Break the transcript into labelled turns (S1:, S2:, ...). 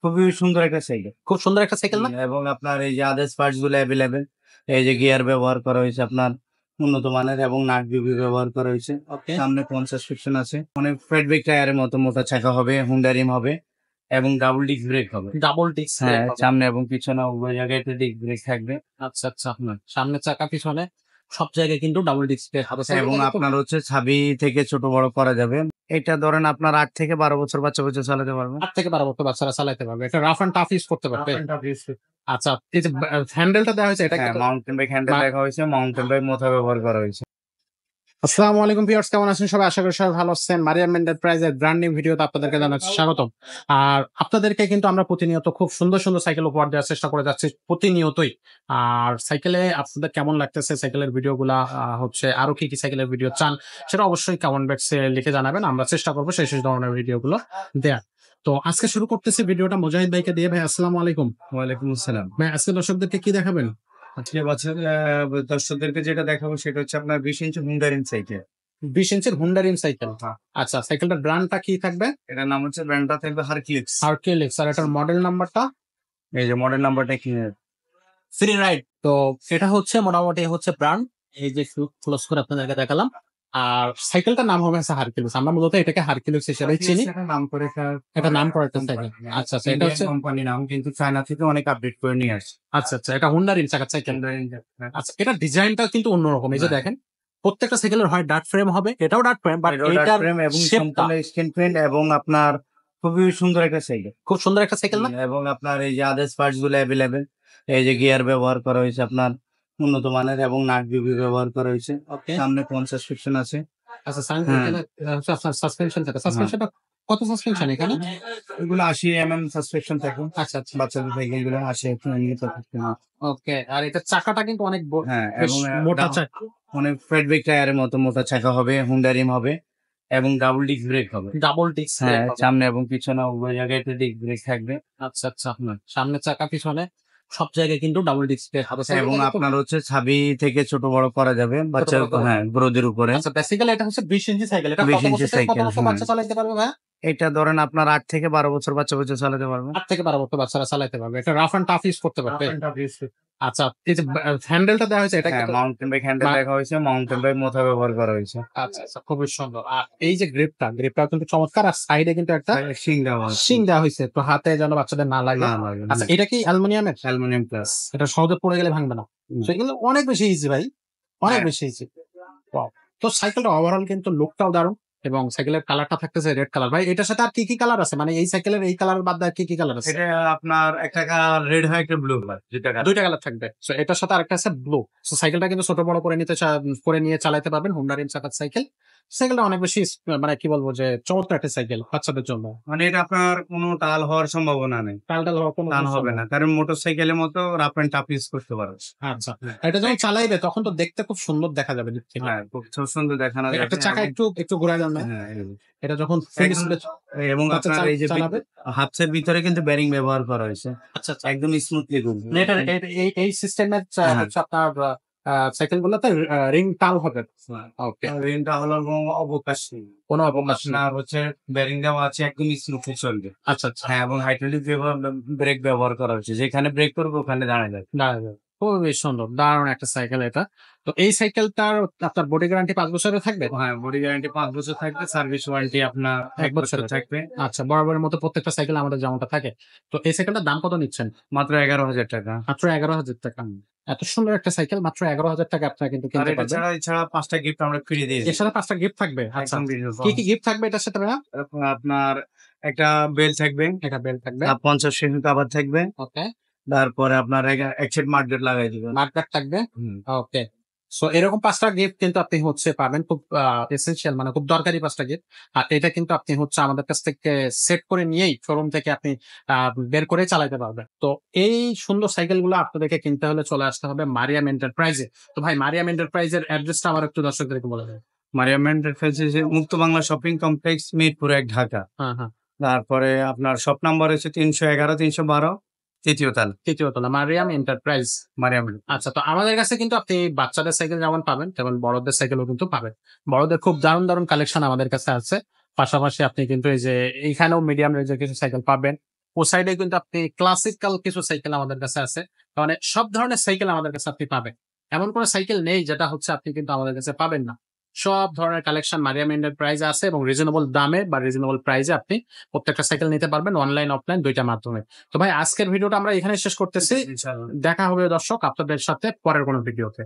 S1: খুবই সুন্দর একটা সাইকেল।
S2: খুব সুন্দর একটা সাইকেল না?
S1: এবং আপনার এই যে আদার্স পার্টস গুলো অ্যাভেলেবেল। এই যে গিয়ার ব্যবহার করা হয়েছে আপনার উন্নত মানের এবং নাট বিবি ব্যবহার করা হয়েছে।
S2: ওকে।
S1: সামনে কোন সাসপেনশন আছে, অনেক ফ্রেডবেক টায়ারের মতো মোটা চাকা হবে, হুন্ডা রিম হবে এবং ডাবল ডিস্ক ব্রেক হবে।
S2: ডাবল ডিস্ক ব্রেক
S1: হ্যাঁ,
S2: হবে।
S1: সামনে এবং পিছনে উভয় জায়গায় ডিস্ক ব্রেক থাকবে।
S2: আচ্ছা, আচ্ছা। সামনে চাকা পিছনে সব জায়গায় কিন্তু ডাবল ডিস্ক ব্রেক হবে।
S1: এবং
S2: সাইকেলটা কিন্তু
S1: আপনার হচ্ছে চাবি থেকে ছোট বড় করা যাবে। এটা ধরেন আপনার 8 থেকে 12 বছর বাচ্চা চালাতে পারবে।
S2: 8 থেকে 12 বছর বাচ্চারা চালাতে পারবে। এটা রাফ অ্যান্ড টাফ ইউজ করতে পারবে। আচ্ছা, এই যে হ্যান্ডেলটা দেওয়া হয়েছে এটা
S1: হ্যাঁ,
S2: কিন্তু
S1: মাউন্টেন বাইক হ্যান্ডেল
S2: মা
S1: দেখা হয়েছে, মাউন্টেন বাইক মোথা ব্যবহার করা হয়েছে।
S2: আসসালামু আলাইকুম ভিউয়ার্স, কেমন আছেন সবাই? আশা করি সবাই ভালো আছেন। মারিয়াম এন্টারপ্রাইজের ব্র্যান্ড নিউ ভিডিওতে আপনাদেরকে জানাচ্ছি স্বাগতম। আর আপনাদেরকে কিন্তু আমরা প্রতিনিয়ত খুব সুন্দর সুন্দর সাইকেল উপহার দেওয়ার চেষ্টা করে যাচ্ছি প্রতিনিয়তই। আর সাইকেলে আপনাদের কেমন লাগতেছে সাইকেলের ভিডিওগুলা, হচ্ছে আরো কি কি সাইকেলের ভিডিও চান সেটা অবশ্যই কমেন্ট বক্সে লিখে জানাবেন। আমরা চেষ্টা করবো সেই ধরনের ভিডিওগুলো দেয়ার। তো আজকে শুরু করতেছি ভিডিওটা মুজাহিদ ভাইকে দিয়ে। ভাই আসসালামু আলাইকুম।
S1: ওয়ালাইকুম আসসালাম।
S2: ভাই আজকে দর্শকদেরকে কি দেখাবেন?
S1: আজকে বছর দর্শকদেরকে যেটা দেখাবো সেটা হচ্ছে আপনার 20 ইঞ্চি হুন্ডা রিম সাইকেল।
S2: 20 ইঞ্চির হুন্ডা রিম সাইকেল।
S1: হ্যাঁ।
S2: আচ্ছা, সাইকেলটার ব্র্যান্ডটা কি থাকবে?
S1: এটার নাম হচ্ছে, ব্র্যান্ডটা থাকবে হারকিউলিক্স।
S2: হারকিউলিক্স। আর এটার মডেল নাম্বারটা?
S1: এই যে মডেল নাম্বারটা কি?
S2: Free ride. তো এটা হচ্ছে মোটামুটি হচ্ছে ব্র্যান্ড। এই যে একটু ক্লোজ করে আপনাদেরকে দেখালাম। আর সাইকেলটার নাম হবে হারকিউলিক্স। আমরা মূলত এটাকে হারকিউলিক্স হিসেবে চিনি।
S1: এটা নাম করে
S2: এটা নাম করা একটা সাইকেল। আচ্ছা, আচ্ছা। এটা হচ্ছে
S1: কোম্পানি নাম, কিন্তু চায়না থেকে অনেক আপডেট করে নিয়ে আসছে।
S2: আচ্ছা, আচ্ছা। এটা হুন্ডা রিম চাকার সাইকেল। আচ্ছা, এটা ডিজাইনটা কিন্তু অন্যরকম। এই যে
S1: হ্যাঁ।
S2: দেখেন, প্রত্যেকটা সাইকেলের হয় ডার্ট ফ্রেম হবে, এটাও ডার্ট ফ্রেম, বাট এটার
S1: ফ্রেম এবং
S2: শেপটা
S1: সম্পূর্ণ স্ক্রিন প্রিন্ট এবং আপনার খুবই সুন্দর একটা সাইকেল।
S2: খুব সুন্দর একটা সাইকেল না?
S1: এবং আপনার এই যে আদার্স পার্টস গুলো অ্যাভেলেবেল। এই যে গিয়ার ব্যবহার করা হয়েছে আপনার উন্নত মানের এবং নাট বিবি ব্যবহার করা হয়েছে।
S2: ওকে।
S1: সামনে কোন সাসপেনশন আছে।
S2: আচ্ছা,
S1: হ্যাঁ।
S2: এখানে হচ্ছে আপনার সাসপেনশন থাকে। সাসপেনশনটা কত সাসপেনশন এখানে?
S1: এগুলো 80 সাসপেনশন থাকে।
S2: আচ্ছা, আচ্ছা।
S1: বাচ্চাদের সাইকেল গুলো 80 সাসপেনশন।
S2: ওকে। আর এটা চাকাটা কিন্তু অনেক
S1: হ্যাঁ,
S2: বেশ
S1: এবং
S2: মোটা চাকা।
S1: অনেক ফ্রেডবেক টায়ারের মতো মোটা চাকা হবে, হুন্ডা রিম হবে এবং ডাবল ডিস্ক ব্রেক হবে।
S2: ডাবল ডিস্ক ব্রেক
S1: হ্যাঁ,
S2: হবে।
S1: সামনে এবং পিছনে উভয় জায়গায় ডিস্ক ব্রেক থাকবে।
S2: আচ্ছা, আচ্ছা। সামনে চাকা পিছনে সব জায়গায় কিন্তু ডাবল ডিস্ক ব্রেক হবে।
S1: এবং
S2: সাইকেলটা কিন্তু
S1: আপনার হচ্ছে চাবি থেকে ছোট বড় করা যাবে বাচ্চার,
S2: বড় করা
S1: হ্যাঁ, গ্রোদের উপরে।
S2: আচ্ছা, বেসিক্যালি এটা হচ্ছে 20 ইঞ্চি সাইকেল। এটা
S1: 20
S2: কত
S1: ইঞ্চি
S2: বছর থেকে কত
S1: সাইকেল।
S2: বছর
S1: হ্যাঁ,
S2: বাচ্চা চালাতে পারবে ভাইয়া?
S1: এটা ধরেন আপনার 8 থেকে 12 বছর বাচ্চা চালাতে পারবে।
S2: 8 থেকে 12 বছর বাচ্চারা চালাতে পারবে। এটা রাফ অ্যান্ড টাফ ইউজ করতে পারবে। আচ্ছা, এই যে হ্যান্ডেলটা দেওয়া হয়েছে এটা
S1: হ্যাঁ,
S2: কিন্তু
S1: মাউন্টেন বাইক হ্যান্ডেল
S2: মা
S1: দেখা হয়েছে, মাউন্টেন বাইক মোথা ব্যবহার করা হয়েছে।
S2: আচ্ছা, আচ্ছা। খুবই সুন্দর। আর এই যে গ্রিপটা কিন্তু চমৎকার। আর সাইডে কিন্তু একটা
S1: শিং দেওয়া আছে।
S2: শিং দেওয়া হয়েছে তো হাতে যেন বাচ্চাদের না লাগে।
S1: না লাগে।
S2: আচ্ছা, এটা কি অ্যালুমিনিয়ামের?
S1: Aluminium plus.
S2: এটা সহজে পড়ে গেলে ভাঙবে না।
S1: হুম।
S2: তো এগুলো অনেক বেশি ইজি ভাই। অনেক
S1: হ্যাঁ।
S2: বেশি ইজি। ওয়াও! তো সাইকেলটা ওভারঅল কিন্তু লুকটাও দারুণ এবং সাইকেলের কালারটা থাকতেছে রেড কালার। ভাই এটার সাথে আর কি কি কালার আছে? মানে এই সাইকেলের এই কালার বাদ দিয়ে আর কি কি কালার আছে?
S1: এটা আপনার একটা রেড হয়, একটা ব্লু হয়, দুইটা কালার।
S2: ২ টা কালার থাকবে। সো এটার সাথে আরেকটা আছে ব্লু। সো সাইকেলটা কিন্তু ছোট বড় করে করে নিয়ে চালাতে পারবেন। হোন্ডা রিম চাকার সাইকেল। সাইকেলটা অনেক বেশি মানে কি বলবো যে চমৎকার একটা সাইকেল বাচ্চাদের জন্য।
S1: মানে এটা আপনার কোনো টাল হওয়ার সম্ভাবনা নেই।
S2: টাল হওয়ার কোনো
S1: টান
S2: কিছু
S1: হবে না, কারণ মোটরসাইকেলের মতো রাফ এন্ড টাফ ইউজ করতে পারো।
S2: আচ্ছা। এটা যখন চালাইবে তখন তো দেখতে খুব সুন্দর দেখা যাবে দিক থেকে।
S1: হ্যাঁ, খুব সুন্দর দেখানো যাবে।
S2: একটা চাকা একটু ঘুরায় দেন না?
S1: হ্যাঁ, এই-
S2: এটা যখন ফুল
S1: একদম।
S2: স্পিডে
S1: এবং
S2: বাচ্চা
S1: আপনার এই যে
S2: চালাবে।
S1: হাফসের ভিতরে কিন্তু ব্যারিং ব্যবহার করা হয়েছে,
S2: আচ্ছা, আচ্ছা।
S1: একদম স্মুথলি ঘুরবে।
S2: মানে এই সিস্টেমের
S1: হ্যাঁ।
S2: হচ্ছে আপনার সাইকেল গুলোতে রিং টাল হবে। ওকে।
S1: রেনটা হলো কোনো অবকাশ নেই।
S2: কোনো অবকাশ নেই।
S1: আপনার হচ্ছে ব্যারিং দেওয়া আছে, একদম স্মুথলি চলবে।
S2: আচ্ছা, আচ্ছা।
S1: হ্যাঁ, এবং হাইড্রোলিক ব্রেক ব্যবহার করা হয়েছে, যেখানে ব্রেক করবে ওখানে দাঁড়ায় যাবে।
S2: দারুণ! খুবই সুন্দর। দারুণ একটা সাইকেল এটা। তো এই সাইকেলটার আপনার বডি গ্যারান্টি 5 বছরের থাকবে?
S1: হ্যাঁ, বডি গ্যারান্টি 5 বছর থাকবে, সার্ভিস ওয়ারেন্টি আপনার
S2: 1
S1: 1 বছর
S2: বছরের
S1: থাকবে।
S2: আচ্ছা, বরাবরের মতো প্রত্যেকটা সাইকেল আমাদের যেমনটা থাকে। তো এই সাইকেলটার দাম কত নিচ্ছেন?
S1: মাত্র 11,000 টাকা।
S2: মাত্র 11,000 টাকা। এত সুন্দর একটা সাইকেল মাত্র 11,000 টাকা আপনারা কিন্তু
S1: আর
S2: কিনতে
S1: এটা
S2: পারবেন।
S1: এছাড়া 5টা গিফট আমরা ফ্রি দিয়েছি।
S2: এর সাথে 5 টা গিফট থাকবে। আচ্ছা।
S1: একদম বিনা
S2: কি কি গিফট থাকবে এটার সাথে ভাইয়া?
S1: আপনার একটা বেল থাকবে,
S2: একটা বেল্ট থাকবে।
S1: 50 সেকেন্ড কভার থাকবে,
S2: ওকে।
S1: তারপরে আপনার এক সেট মার্কেট লাগাই দিবেন।
S2: মার্কার থাকবে।
S1: হুম।
S2: ওকে। সো এরকম ৫ টা গিফট কিন্তু আপনি হচ্ছে পাবেন। খুব এসেনশিয়াল মানে খুব দরকারি ৫ টা গিফট। আর এটা কিন্তু আপনি হচ্ছে আমাদের কাছ থেকে সেট করে নিয়েই শোরুম থেকে আপনি আ বের করে চালাতে পারবেন। তো এই সুন্দর সাইকেলগুলো আপনাদেরকে কিনতে হলে চলে আসতে হবে মারিয়াম এন্টারপ্রাইজে। তো ভাই মারিয়াম এন্টারপ্রাইজের অ্যাড্রেসটা আবার একটু দর্শকদেরকে বলে দেন।
S1: মারিয়াম এন্টারপ্রাইজেস মুক্ত বাংলা শপিং কমপ্লেক্স, মিরপুর ১, ঢাকা।
S2: হ্যাঁ, হ্যাঁ।
S1: তারপরে আপনার শপ নাম্বার হচ্ছে 311, 312, তৃতীয় তলা,
S2: ৩য় তলা মারিয়াম এন্টারপ্রাইজ।
S1: মারিয়াম।
S2: আচ্ছা, তো আমাদের কাছে কিন্তু আপনি বাচ্চাদের সাইকেল যেমন পাবেন, তেমন বড়দের সাইকেলও কিন্তু পাবেন। বড়দের খুব দারুণ কালেকশন আমাদের কাছে আছে। পাশাপাশি আপনি কিন্তু এই যে এইখানেও মিডিয়াম রেঞ্জের কিছু সাইকেল পাবেন। ও সাইডে কিন্তু আপনি ক্লাসিক্যাল কিছু সাইকেল আমাদের কাছে আছে, মানে সব ধরনের সাইকেল আমাদের কাছে আপনি পাবেন। এমন কোনো সাইকেল নেই যেটা হচ্ছে আপনি কিন্তু আমাদের কাছে পাবেন না। সব ধরনের কালেকশন মারিয়াম এন্টারপ্রাইজে আছে এবং রিজনেবল দামে বা রিজনেবল প্রাইসে আপনি প্রত্যেকটা সাইকেল নিতে পারবেন অনলাইন অফলাইন দুইটা মাধ্যমে। তো ভাই আজকের ভিডিওটা আমরা এখানে শেষ করতেছি।
S1: ইনশাআল্লাহ।
S2: দেখা হবে দর্শক আপনাদের সাথে পরের কোনো ভিডিওতে।